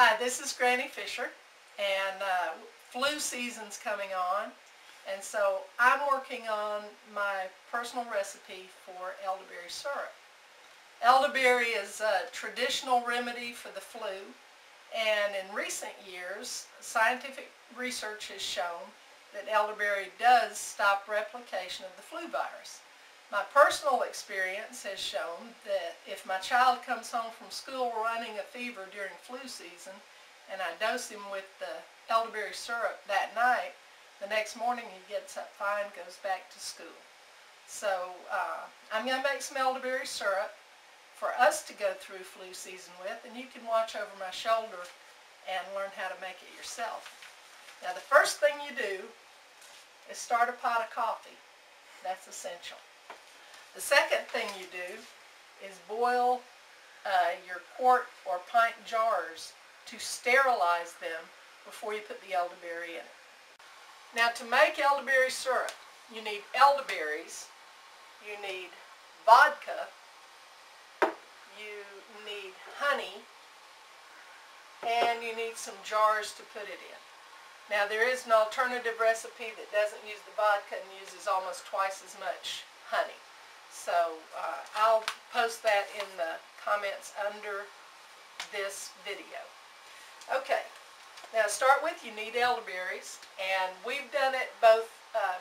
Hi, this is Granny Fisher, and flu season's coming on, and so I'm working on my personal recipe for elderberry syrup. Elderberry is a traditional remedy for the flu, and in recent years, scientific research has shown that elderberry does stop replication of the flu virus. My personal experience has shown that if my child comes home from school running a fever during flu season and I dose him with the elderberry syrup that night, the next morning he gets up fine, goes back to school. So I'm going to make some elderberry syrup for us to go through flu season with, and you can watch over my shoulder and learn how to make it yourself. Now the first thing you do is start a pot of coffee. That's essential. The second thing you do is boil your quart or pint jars to sterilize them before you put the elderberry in it. Now to make elderberry syrup, you need elderberries, you need vodka, you need honey, and you need some jars to put it in. Now there is an alternative recipe that doesn't use the vodka and uses almost twice as much honey. So I'll post that in the comments under this video. Okay, now to start with, you need elderberries, and we've done it both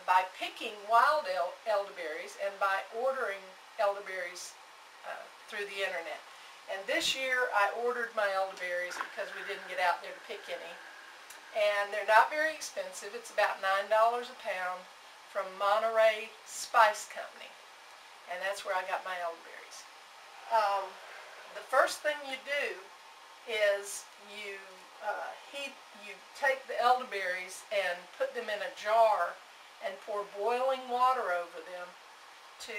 by picking wild elderberries and by ordering elderberries through the internet. And this year I ordered my elderberries because we didn't get out there to pick any. And they're not very expensive. It's about $9 a pound from Monterey Spice Company. And that's where I got my elderberries. The first thing you do is you take the elderberries and put them in a jar and pour boiling water over them to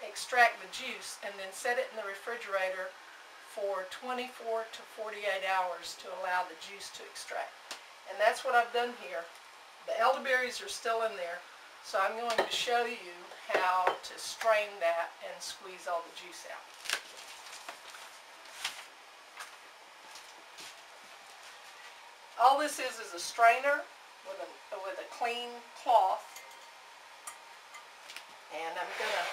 extract the juice, and then set it in the refrigerator for 24 to 48 hours to allow the juice to extract. And that's what I've done here. The elderberries are still in there, so I'm going to show you how to strain that and squeeze all the juice out. All this is a strainer with a clean cloth, and I'm going to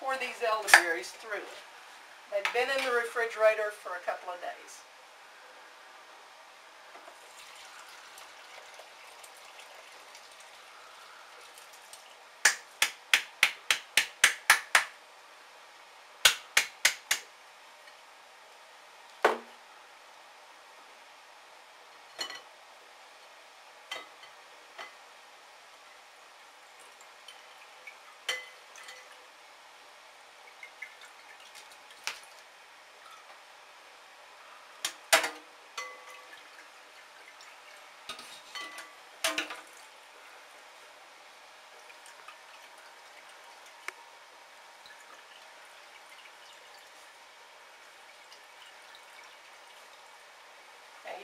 pour these elderberries through it. They've been in the refrigerator for a couple of days.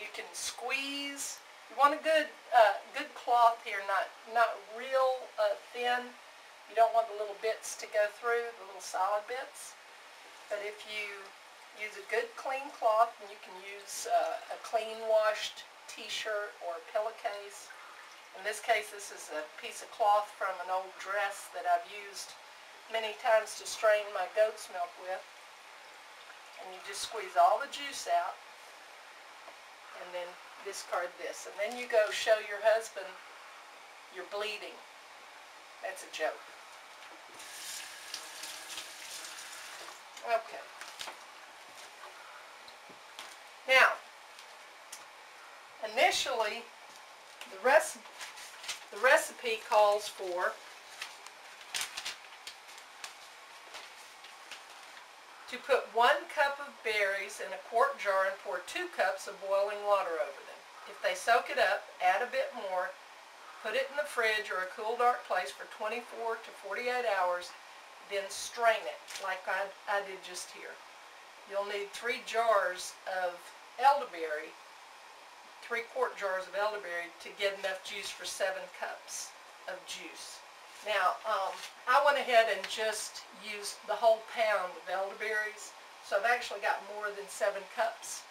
You can squeeze. You want a good cloth here, not real thin. You don't want the little bits to go through, the little solid bits. But if you use a good clean cloth, and you can use a clean washed t-shirt or a pillowcase. In this case, this is a piece of cloth from an old dress that I've used many times to strain my goat's milk with. And you just squeeze all the juice out, and then discard this. And then you go show your husband you're bleeding. That's a joke. Okay. Now, initially, the recipe calls for to put 1 cup of berries in a quart jar and pour 2 cups of boiling water over them. If they soak it up, add a bit more, put it in the fridge or a cool, dark place for 24 to 48 hours, then strain it like I did just here. You'll need 3 jars of elderberry, 3-quart jars of elderberry to get enough juice for 7 cups of juice. Now, I went ahead and just used the whole pound of elderberries, so I've actually got more than 7 cups.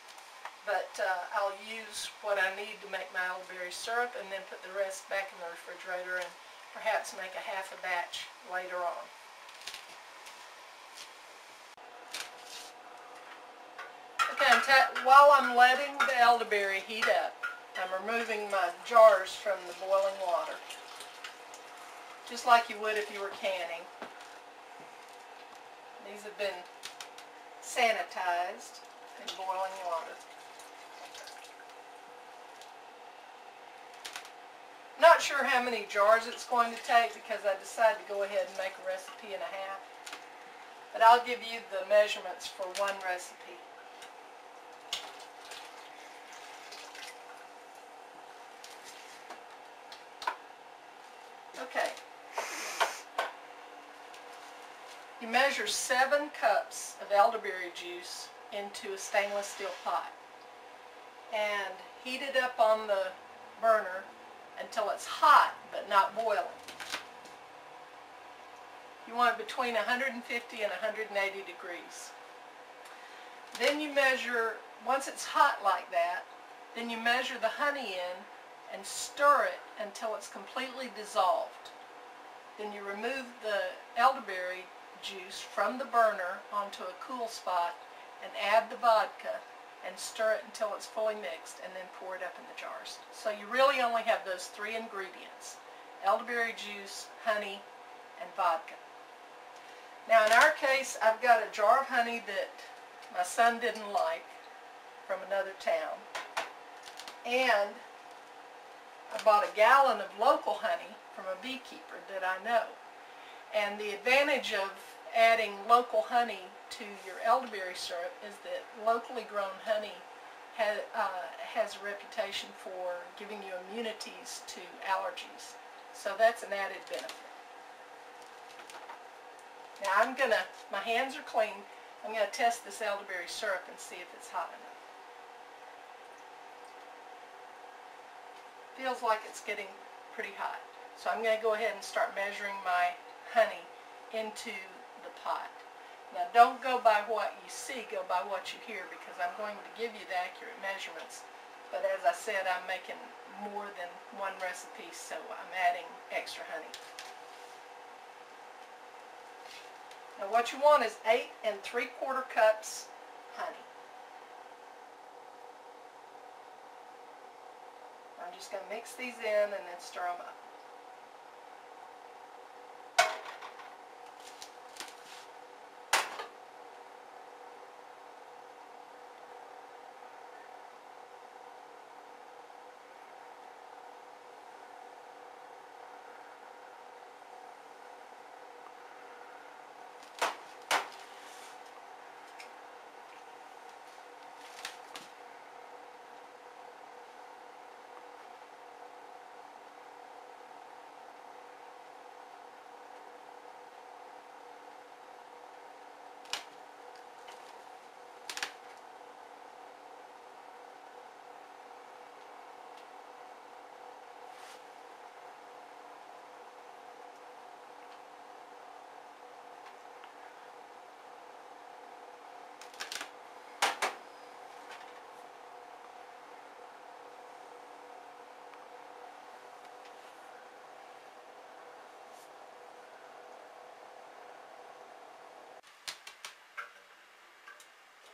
But But I'll use what I need to make my elderberry syrup and then put the rest back in the refrigerator and perhaps make a half a batch later on. Okay, while I'm letting the elderberry heat up, I'm removing my jars from the boiling water, just like you would if you were canning. These have been sanitized in boiling water. Not sure how many jars it's going to take because I decided to go ahead and make a recipe and a half. But I'll give you the measurements for one recipe. Okay. You measure 7 cups of elderberry juice into a stainless steel pot and heat it up on the burner until it's hot but not boiling. You want it between 150 and 180 degrees. Then you measure, once it's hot like that, then you measure the honey in and stir it until it's completely dissolved. Then you remove the elderberry juice from the burner onto a cool spot and add the vodka and stir it until it's fully mixed and then pour it up in the jars. So you really only have those 3 ingredients: elderberry juice, honey, and vodka. Now in our case, I've got a jar of honey that my son didn't like from another town, and I bought a gallon of local honey from a beekeeper that I know. And the advantage of adding local honey to your elderberry syrup is that locally grown honey has a reputation for giving you immunities to allergies. So that's an added benefit. Now my hands are clean. I'm going to test this elderberry syrup and see if it's hot enough. Feels like it's getting pretty hot. So I'm going to go ahead and start measuring my honey into the pot. Now don't go by what you see, go by what you hear, because I'm going to give you the accurate measurements. But as I said, I'm making more than one recipe, so I'm adding extra honey. Now what you want is 8 3/4 cups honey. I'm just going to mix these in and then stir them up.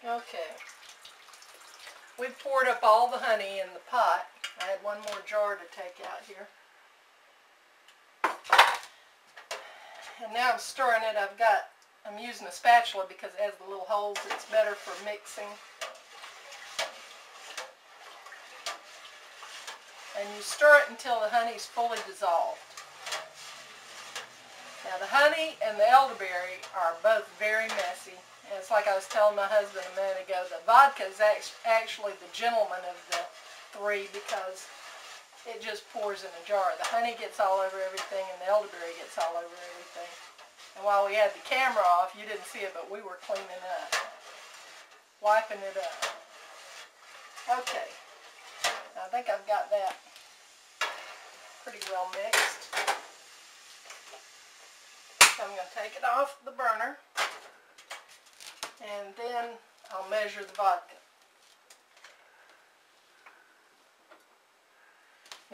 Okay, we've poured up all the honey in the pot. I had one more jar to take out here. And now I'm stirring it. I'm using a spatula because it has the little holes. It's better for mixing. And you stir it until the honey's fully dissolved. Now the honey and the elderberry are both very messy. And it's like I was telling my husband a minute ago, the vodka is actually the gentleman of the 3 because it just pours in a jar. The honey gets all over everything and the elderberry gets all over everything. And while we had the camera off, you didn't see it, but we were cleaning up, wiping it up. Okay, I think I've got that pretty well mixed. So I'm going to take it off the burner. And then I'll measure the vodka.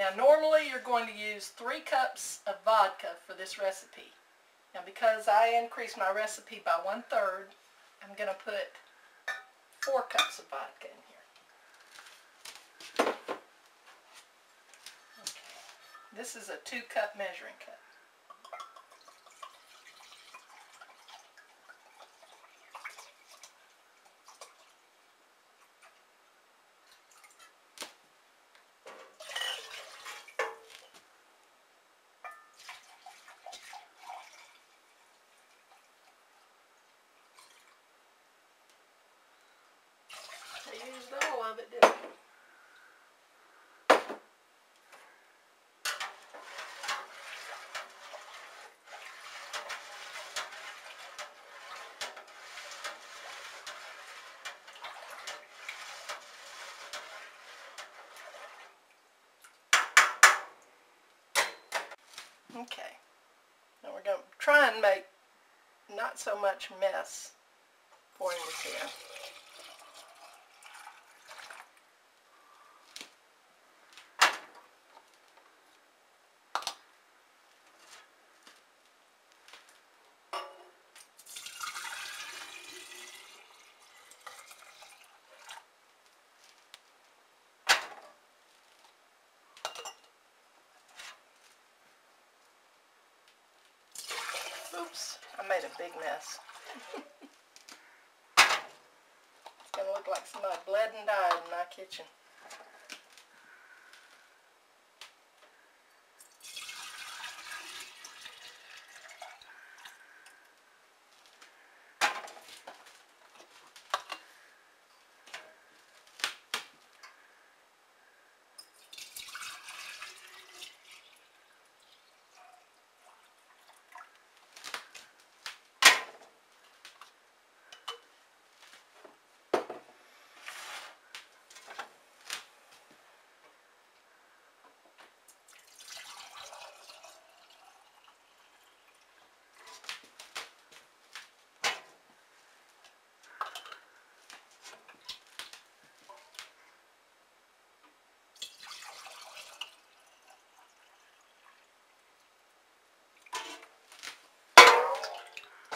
Now normally you're going to use 3 cups of vodka for this recipe. Now because I increased my recipe by 1/3, I'm going to put 4 cups of vodka in here. Okay. This is a 2-cup measuring cup. I used all of it, didn't I? Okay, now we're going to try and make not so much mess pouring this in. Oops, I made a big mess. It's going to look like somebody bled and died in my kitchen.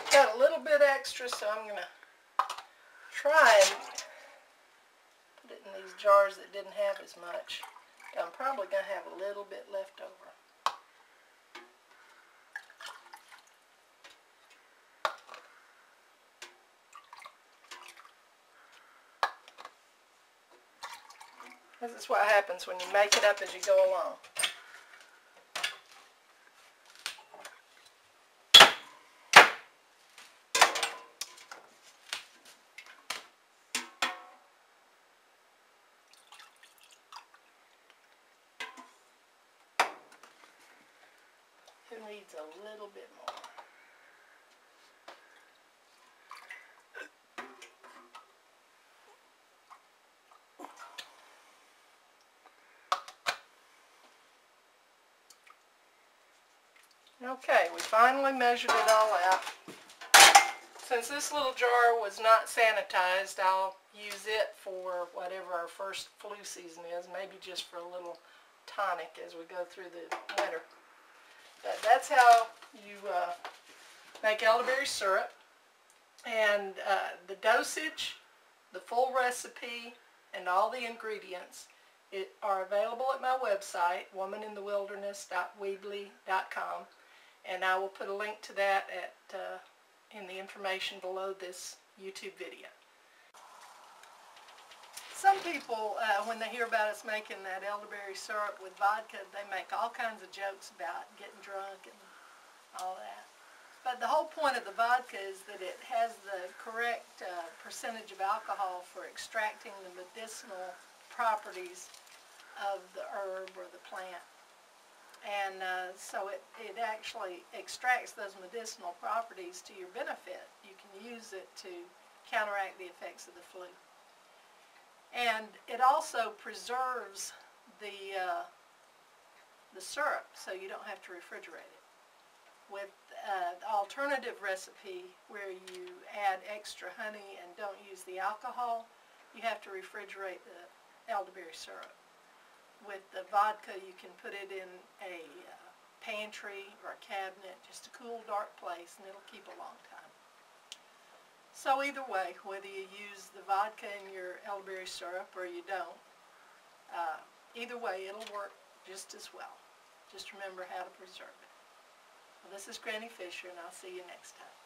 Got a little bit extra, so I'm going to try and put it in these jars that didn't have as much. I'm probably going to have a little bit left over. This is what happens when you make it up as you go along. It needs a little bit more. Okay, we finally measured it all out. Since this little jar was not sanitized, I'll use it for whatever our first flu season is, maybe just for a little tonic as we go through the winter. But that's how you make elderberry syrup. And the dosage, the full recipe, and all the ingredients are available at my website, womaninthewilderness.weebly.com. And I will put a link to that in the information below this YouTube video. Some people, when they hear about us making that elderberry syrup with vodka, they make all kinds of jokes about getting drunk and all that. But the whole point of the vodka is that it has the correct percentage of alcohol for extracting the medicinal properties of the herb or the plant. And so it actually extracts those medicinal properties to your benefit. You can use it to counteract the effects of the flu. And it also preserves the syrup, so you don't have to refrigerate it. With the alternative recipe where you add extra honey and don't use the alcohol, you have to refrigerate the elderberry syrup. with the vodka, you can put it in a pantry or a cabinet, just a cool, dark place, and it'll keep a long time. So either way, whether you use the vodka in your elderberry syrup or you don't, either way it'll work just as well. Just remember how to preserve it. Well, this is Granny Fisher, and I'll see you next time.